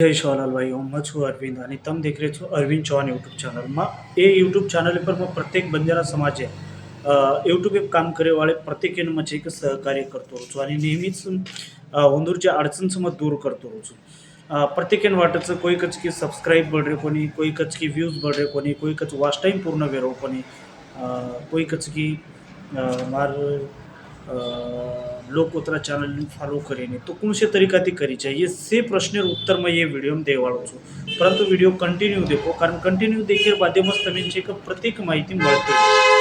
जय शिवलाल भाई मैं છું અરવિંદ અને તમે દેખ રહે છો અરવિંદ ચૌહાણ યુટ્યુબ ચેનલમાં એ યુટ્યુબ ચેનલ પર मैं प्रत्येक बंजारा समाज आहे यूट्यूब काम करेवाळे प्रत्येकानं म्हणजे एक सहकार्य करतो होतो आणि नेहमीच हुंदूरच्या अडचणचं मग दूर करतो होतो प्रत्येकानं वाटायचं कोई कच की सबस्क्राईब बढ़ रहे कोणी कोई कच की व्यूज बढ़ रहे कोणी कोई कच वॉच टाइम पूर्ण वेरो कोणी कोई कच की मार लोग उतरा चैनल फॉलो करेंगे तो कौन से तरीका थी करी चाहिए से प्रश्न उत्तर मैं ये वीडियो में देवाड़ो छूँ परंतु वीडियो कंटिन्यू देखो कारण कंटिन्यू देखिए बाद मस्त तमें प्रत्येक माहिती मिळते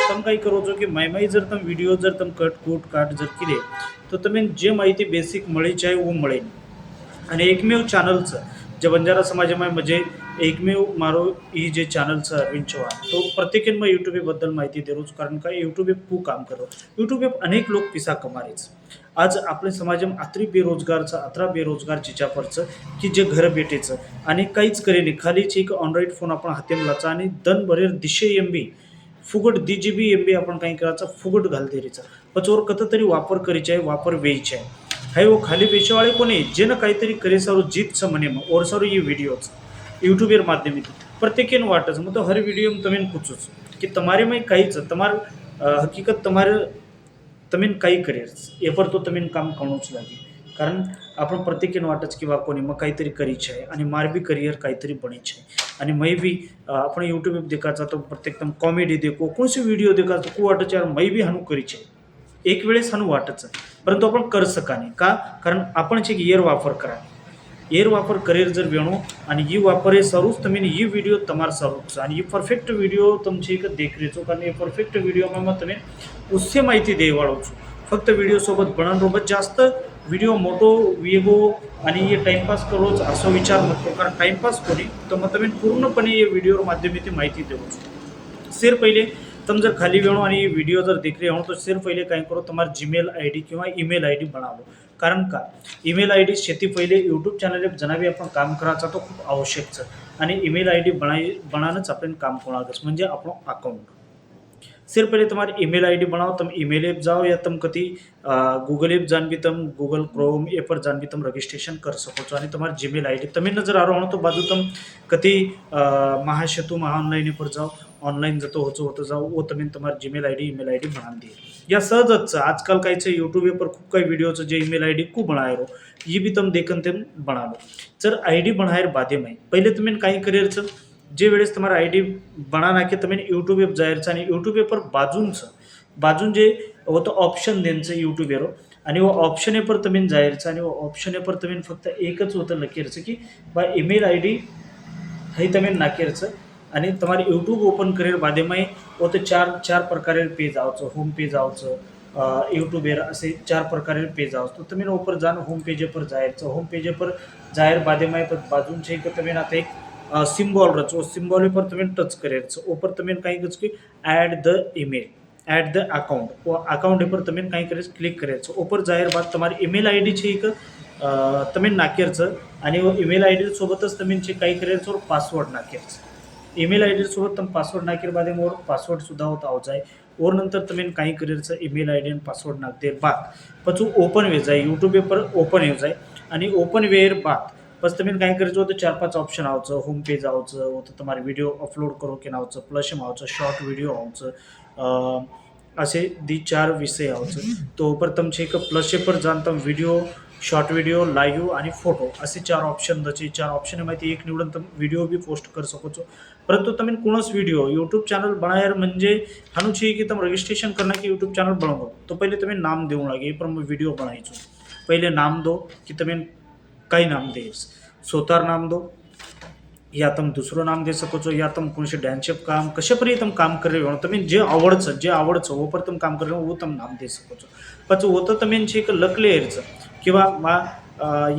तम काही करो छो की माई जर तुम वीडियो जर तुम कट काट जर किदे तो तमें जे माहिती बेसिक मळी चाहे वो मळे आणि एकमेव चॅनलचं जे बंजारा समाजामध्ये म्हणजे एकमेव मारो ही जे चॅनलचं अरविंद चव्हाण तो प्रत्येकानं मग यूट्यूबबद्दल माहिती देरोच कारण का यूट्यूब खूप काम करो यूट्यूब अनेक लोक पिसा कमारेच आज आपल्या समाजात अतरा बेरोजगार जिच्यापरचं की जे घर भेटेचं आणि काहीच करेल खालीच एक ऑनराईड फोन आपण हाती लाचा आणि दन भरेर दिशे एमबी फुगट DGB MB आपण काही करायचा फुगट घाल देरीचा पचोर कत तरी वापर करीचे आहे वापर वेयचे आहे है वो खाली पेशेवाळे कोणी जे ना काहीतरी करे सारो जीत म्हणे मग और सारो ये वीडियोज यूट्यूबर माध्यमित प्रत्येकेन वाटच मग तो हर वीडियो में तमें पूछूच कि તમારે में काहीच हकीकत તમારે तमें काही करियर्स ए पर तो तमें काम करूच लागे कारण आपण प्रत्येकेन वाटच की बा कोणी मग काहीतरी करीच आहे आणि मार बी करियर काहीतरी बनीच आहे आणि मै बी आपण यूट्यूब देखाचा तो प्रत्येक तम कॉमेडी देखो कोणसी व्हिडिओ देखाचा को वाटच यार मै बी हानू करीच आहे एक वेळेस हानू वाटच परंतु आपण कर सकाने का कारण आपण एक इयर वापर करा एयर वापर करेर जर वेणो आणि ये वापरे सरूच तमें ये वीडियो तमार सरूच आणि ये परफेक्ट वीडियो तुमची एक देख रेचो कारण ये परफेक्ट वीडियो में तमें उससे माहिती देवाळो छो फक्त व्हिडिओ सोबत बनरोबत जास्त व्हिडिओ मोटो वेगो आणि ये टाइमपास करोच असो विचार नको कारण टाइमपास कोणी तर मग तमें पूर्णपणे ये व्हिडिओ माध्यमातून माहिती देऊ छो सिर पहिले तुम जर खाली वेणो आणि वीडियो जर देख रहे हो तो सिर्फ पहले कहीं करो तुम्हारा जीमेल ID किंवा ईमेल ID बना लो कारण का ईमेल ID शेती पहिले यूट्यूब चॅनल जनाबी आपण काम करायचा तो खूप आवश्यक आणि ईमेल ID बनानच आपण काम कोणागस म्हणजे आपण अकाउंट सिर्फ पहले तुम्हारे ईमेल ID बनाओ तुम ईमेल ऐप जाओ या तुम कति गूगल ऐप जान भी तुम गूगल क्रोम ऐप पर जान भी तुम रजिस्ट्रेशन कर सको छो आणि तुम्हारा जीमेल ID तमें नजर आ रहा हो तो बाजू तुम कति महासेतु ऑनलाइन पर जाओ ऑनलाइन जतो होतो जाओ वो तमें तुम्हारा जीमेल ID ईमेल ID बना दिए या सहजच आजकल काही से यूट्यूब पर खूप काही वीडियोचं जे ईमेल ID खूप बनाए रो ये भी तुम देखन ते बना लो जर ID बनाएर बादे में पहिले तुम्हें काही करियरचं जे वेळेस तुम्हारा ID बना ना की तमें यूट्यूब ऐप जायचं आणि यूट्यूब पर बाजून जे वो तो ऑप्शन देनचं यूट्यूब एरो आणि वो ऑप्शन पर तमें जायचं आणि वो ऑप्शन पर तमें फक्त एकच होतं लकीरचं की बा ईमेल ID हे तमें नाकेरचं आणि तुम्हारे यूट्यूब ओपन करेर बादे में वो तो चार प्रकार पेज आवचं होम पेज आवचं यूट्यूब असे 4 प्रकार पेज आवचं तो तमें ऊपर जान होम पेज पर जायचं होम पेज पर जायर बादे में बाजून से तमें आता एक सिम्बॉल रचो सिम्बॉल पर तमें टच करेर ऊपर तमें कहीं कुछ की add the email add the account वो अकाउंट पर तमें कहीं करे क्लिक करेर ऊपर जायर बाद तुम्हारी ईमेल ID છે એક तमें नाकेरचं आणि वो ईमेल ID सोबतच तमें काही करेर और पासवर्ड नाकेरचं ईमेल ID सोबत तुम पासवर्ड नाकेर बाद और पासवर्ड सुद्धा होता हो जाए और नंतर तमें कहीं करेर ईमेल ID आणि पासवर्ड नाख देर बाद पछू ओपन वे जाए यूट्यूब पर ओपन हो जाए आणि ओपन वेर बाद बस तमें कहीं करें तो 4-5 ऑप्शन आवचं होम पेज आवचं वो तो तुम्हारे वीडियो अपलोड करो के आवचं प्लस में आवचं शॉर्ट वीडियो आवचं असे 4 विषय आवचं तो ऊपर तुम एक प्लस पर जान तुम वीडियो शॉर्ट वीडियो लाइव आणि फोटो असे 4 ऑप्शन दचे 4 ऑप्शन माहिती एक निवडून तुम वीडियो भी पोस्ट कर सको छो परंतु तमें कोणस वीडियो यूट्यूब चैनल बनायर म्हणजे हानु चाहिए कि तुम रजिस्ट्रेशन करना कि यूट्यूब चैनल बनाओ तो पहले तमें नाम देऊ लागे पर मैं वीडियो बनाई छो पहले नाम दो कि तमें कई नाम दे सोतार नाम दो या तुम दूसरो नाम दे सको छो या तुम कोणसे डान्सअप काम कशा पर तुम काम कर रहे हो तमें जे आवडचं वो पर तुम काम कर रहे हो वो तुम नाम दे सको छो પછી वो तो तमें एक लकलेरचं किंवा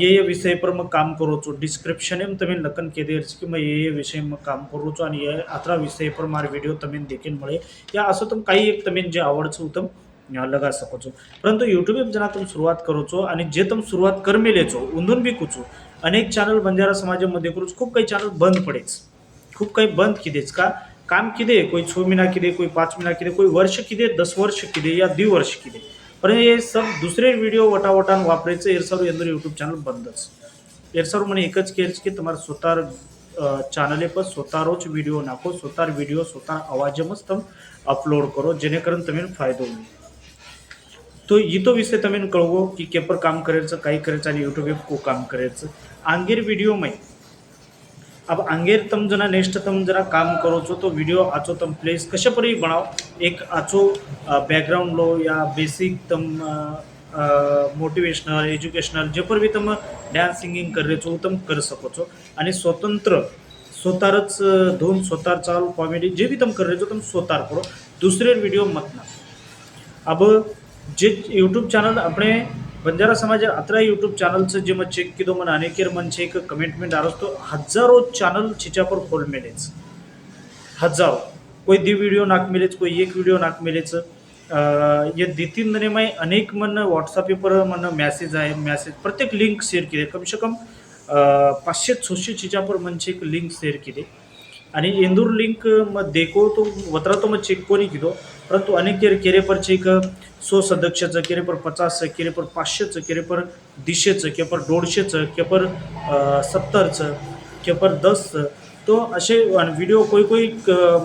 ये विषय पर मैं काम करो छो डिस्क्रिप्शन में तमें लखन के देर कि मैं ये विषय में काम करो छो आणि ये अतरा विषय पर मारे वीडियो तमें देखेन मळे या असं तुम काही एक तमें जे आवडचं तुम लगा सको छो परंतु यूट्यूब जना तुम शुरुआत करो छो आणि जे तुम शुरुआत कर मेले छो उंदून बी कुछो अनेक चॅनल बंजारा समाजामध्ये करूच खूप काही चॅनल बंद पडेच खूप काही बंद किदेच का काम किदे कोई 6 महीना किदे कोई 5 महीना किदे कोई वर्ष किदे 10 वर्ष किदे या 2 वर्ष किदे पर ये सब दूसरे वीडियो वटावटान वापरायचं एरसावर यंदर यूट्यूब चॅनल बंदच એરસારું મને એક જ કહે છે કે તમારે સોતાર ચેનલે પર સોતારો જ વિડીયો નાખો, સોતાર વિડીયો સોતાર અવાજમાં જ તમે અપલોડ કરો, જેને કરીને તમને ફાયદો મળે. તો ये तो विषय तमें कळवो की केपर काम करायचं, काय करायचं आणि यूट्यूब को काम करायचं. आंगेर व्हिडिओ में अब आंगेर तम जना नेक्स्ट तम जरा काम करो छो तो विडियो आचो तम प्लेस कशा परी बनाओ. एक आचो बैकग्राउंड लो या बेसिक तम मोटिवेशनल एज्युकेशनल जे पर बी तम डान्स सिंगिंग कर छो तम कर सको छो. आणि स्वतंत्र स्वतारच धून स्वतार चाल कॉमेडी जे भी तम कर रहे छो तम स्वतार करो, दुसरे वीडियो मत ना. अब जे यूट्यूब चॅनल આપણે બંજારા સમાજ આતરા યુટ્યુબ ચેનલ છે જેમાં ચેક કીધો મને અનેકેર મન છે એક કમેન્ટમેન્ટ આરો તો હજારો ચેનલ છીચા પર ખોલ મેલે છે, હજારો. કોઈ દી વિડીયો નાખ મેલે છે, કોઈ એક વિડીયો નાખ મેલે છે. ये दिन दिन में अनेक मन व्हॉट्सअप पर मन मैसेज आहे, मैसेज प्रत्येक लिंक शेअर केले, कम से कम 500-600 चीज़ा पर मन एक लिंक शेअर केले. आणि इंदूर लिंक मग देखो तो वतरा तो मग चेक कोणी किदो, परंतु अनेक केरे पर चेक 100 सदस्याचं, केरे पर 50चं, केरे पर 500चं, केरे पर 150चं, के पर 150चं, के पर 70चं, के पर 10चं. तो असे व्हिडिओ कोई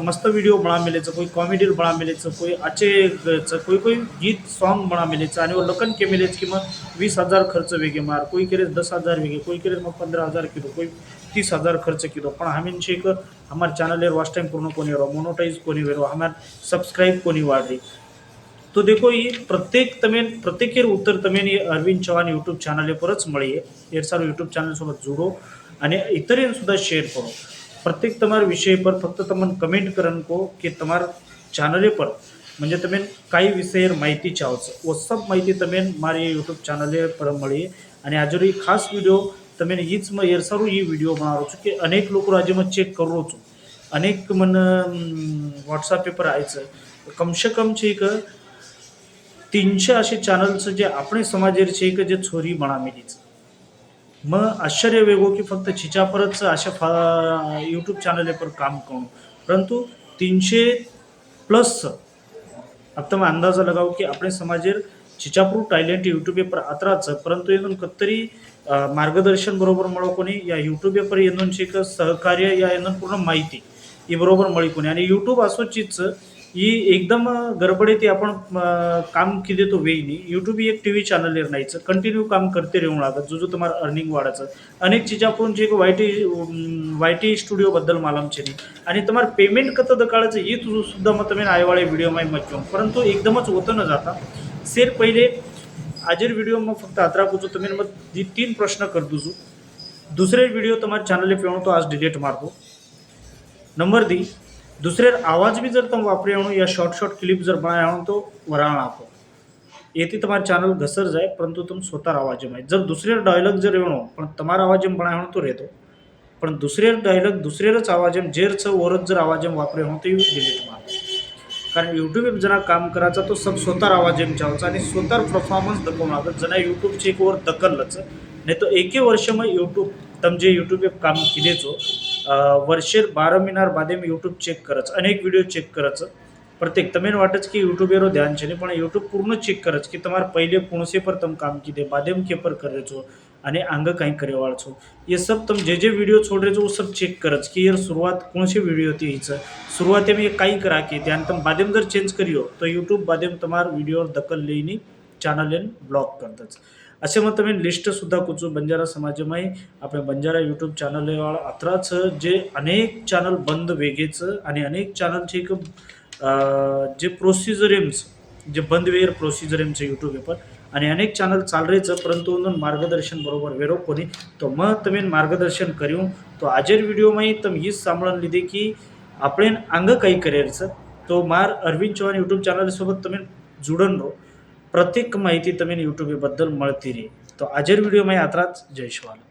मस्त व्हिडिओ बना मिलेचं, कोई कॉमेडी बना मिलेचं, कोई अच्छेचं, कोई गीत सॉन्ग बना मिलेचं. आणि वो लखन के मिलेच की मग 20,000 खर्च वेगे मार, कोई केरे 10,000 वेगे, कोई केरे मग 15,000 किलो, कोई 30,000 खर्च किलो. पण हमें एक हमारे चैनल वॉच टाइम पूर्ण कोणी रहो, मोनोटाइज कोणी वेरो, हमारे सब्सक्राइब कोणी वाढली. तो देखो ये प्रत्येक उत्तर तमें अरविंद चौहान यूट्यूब चॅनल परच મળીએ. એ સારું यूट्यूब चॅनल सोबत જોડો અને ઇતરેને સુદ્धा શેર કરો. प्रत्येक તમારા વિષય પર ફક્ત તમને કમેન્ટ કરન કો કે તમારા ચેનલે પર म्हणजे તમે કઈ વિષય માહિતી ચાહો છો, वो सब માહિતી તમે મારી यूट्यूब चॅनल પર મળીએ. અને આજનો એ ખાસ વિડીયો તમે हीच मग एरसारू ही व्हिडिओ बनावरो છું કે અનેક લોકો આજે मैं चेक करो છું, अनेक मन व्हॉट्सअप पेपर आयचं कमसे कम છે કે 300 असे चॅनल्स जे આપણે समाजेर છે કે જે छोरी बनामेली છે. मग आश्चर्य वेगो की फक्त छिच्यापरच अशा यूट्यूब चॅनल पर काम करू, परंतु 300+ अब તમે અંદાજા લગાવો કે આપણે સમાજેર छिच्यापूर टॅलेंट यूट्यूब पर आत्राच, परंतु येऊन कतरी मार्गदर्शन बरोबर મળો कोणी या यूट्यूब पर येऊन છે કે सहकार्य या येऊन पूर्ण माहिती ही बरोबर मळी कोणी. आणि यूट्यूब असो चीज ही एकदम गडबडीत आपण काम केले तो वेई नाही. यूट्यूब ही एक टीव्ही चॅनल नाहीच, कंटिन्यू काम करते राहू लागत जो तुम्हाला अर्निंग वाढायचं. अनेक चीज आपण जे वायटी स्टुडिओ बद्दल मालूम છે નહીં आणि तुम्हाला पेमेंट कसं दकाळायचं ही सुद्धा मग तुम्ही आयवाळे व्हिडिओ में मत परंतु एकदमच होतं न जाता शेर पहिले आजर व्हिडिओ में फक्त आतरा पूछो तुम्हें मग 3 प्रश्न कर दूँ. दुसरे व्हिडिओ तुम्हारे चॅनल पे तो आज डिलीट मार दो. नंबर दी दुसरे आवाज भी जर तुम वापरे या शॉर्ट क्लिप जर बनाया तो वराण आपो येती तुम्हारे चॅनल घसर जाए, परंतु तुम स्वतः आवाज में जर दुसरे डायलॉग जर येणो पण तुम्हारा आवाज में बनाया तो रहतो, पण दुसरे डायलॉग दुसरेच आवाज में जेरच वरच जर आवाज में वापरे तो डिलीट मार. कारण यूट्यूब जना काम करायचा तो सब स्वतः आवाज में चावायचा आणि स्वतः परफॉर्मन्स दखवून लागत. जना यूट्यूबचे एक वर दखलच नाही तो एके वर्ष में यूट्यूब तम जे यूट्यूब काम केले छो वर्षेर 12 महिना बादे में यूट्यूब चेक करच, अनेक व्हिडिओ चेक करच. प्रत्येक तमें वाटच की यूट्यूबेरो ध्यान છે પણ यूट्यूब पूर्ण चेक करच की તમારે पहले कोणसे पर तम काम कीधे बादेम के पर करे छो અને आंग कहीं करे वाल छो. ये सब तुम जे वीडियो छोड़ रहे छो वो सब चेक करच की यार शुरुआत कौन सी वीडियो थी हीच शुरुआत में कहीं करा की ध्यान तुम बादेम जर चेंज करियो तो यूट्यूब बादेम तुम्हार वीडियो दखल लेनी चॅनल ब्लॉक करतच. असे मग तुम्ही लिस्ट सुद्धा कुचू बंजारा समाजमय આપણે બંજારા યુટ્યુબ ચેનલ વાળા અતરા છે જે અનેક ચેનલ બંધ વેગેच आणि अनेक चॅनल છે કે जे प्रोसिजर जे बंद वेर प्रोसिजर છે यूट्यूब पर आणि अनेक चॅनल चाल रहे છે परंतु मार्गदर्शन बरोबर वेरो कोणी तो मग તમે मार्गदर्शन કર્યું તો આજર વિડીયોમાં તમે हीच સાંભળન લીધે की આપણે अंग काही करायचं तो मार अरविंद चौहान यूट्यूब चॅनल सोबत તમે जुडन રહો. प्रत्येक माहिती તમે यूट्यूब बद्दल મળતી રહે. तो आजर व्हिडिओ में आत्राच जय शिवाला.